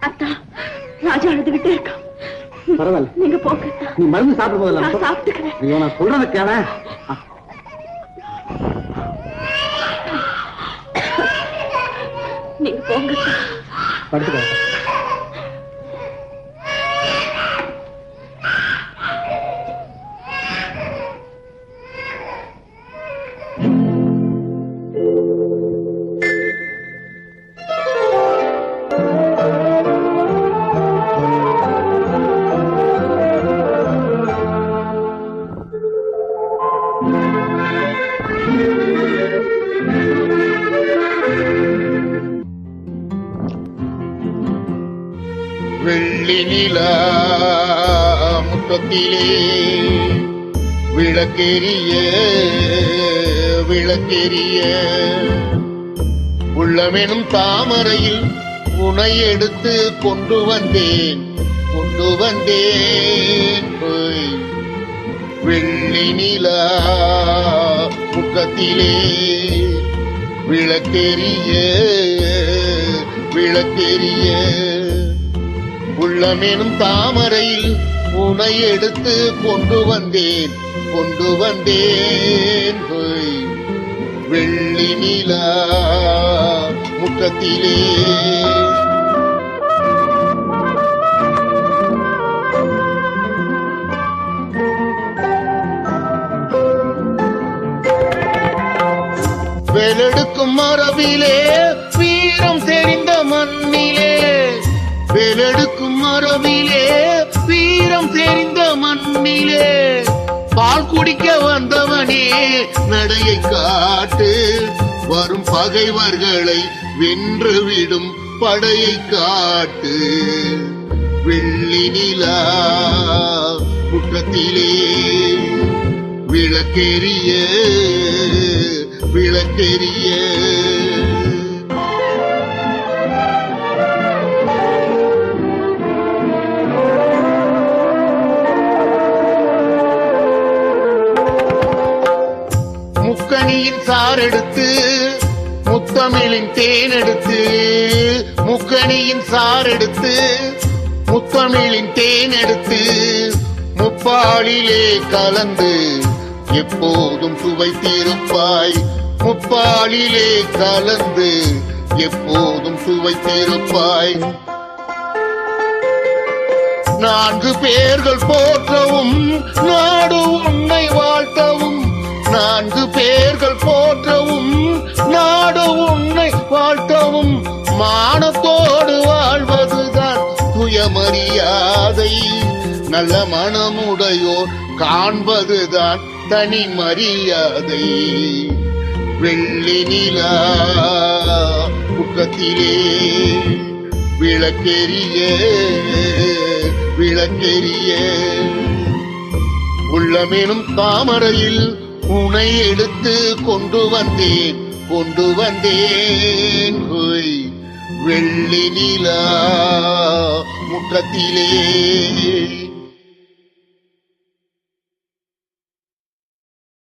அத்தா, ராஜா அழுதுகிட்டே இருக்கான். பரவாயில்ல, நீங்க போங்க. நீ மருந்து சாப்பிடும் போதெல்லாம் நான் சாப்பிட்டுக்கிறேன். ஐயோ, நான் சொல்றத கேள. நீங்க போங்க. படுத்துக்க. வெள்ளி நிலா முற்றத்திலே விளக்கெரிய விளக்கெரிய உள்ளமெனும் தாமரையில் உனை எடுத்து கொண்டு வந்தேன் வெள்ளி நிலா முற்றத்திலே விளக்கெரிய விளக்கெரிய உள்ளமெனும் தாமரையில் உனை எடுத்து கொண்டு வந்தேன் வெள்ளி நிலா முற்றத்திலே. வேலெடுக்கும் மரபிலே வீரம் தெரிந்த மண்ணிலே, வேலெடுக்கும் மரபிலே வீரம் தெரிந்த மண்ணிலே, பால் குடிக்க வந்தவனே நடையை காட்டு, வரும் பகைவர்களை வென்றுவிடும் படையை காட்டு. வெள்ளி நிலா முற்றத்திலே விளக்கெரிய விளக்கெரிய முக்கணியின் சாரெடுத்து முத்தமிழின் தேனெடுத்து, முக்கணியின் சாரெடுத்து முத்தமிழின் தேனெடுத்து, முப்பாலிலே கலந்து எப்போதும் சுவைத்திருப்பாய், முப்பாலிலே கலந்து எப்போதும் சுவைத்திருப்பாய். நான்கு பேர்கள் போற்றவும் நாடு உன்னை வாழ்த்தவும், நான்கு பேர்கள் போற்றவும் நாடு உன்னை வாழ்த்தவும், மானத்தோடு வாழ்வதுதான் சுயமரியாதை, நல்ல மனமுடையோர் காண்பதுதான் தனி மரியாதை. வெள்ளி நிலா முற்றத்திலே விளக்கெரிய விளக்கெரிய உள்ளமெனும் தாமரையில் உனை எடுத்து கொண்டு வந்தேன் வெள்ளி நிலா முற்றத்திலே.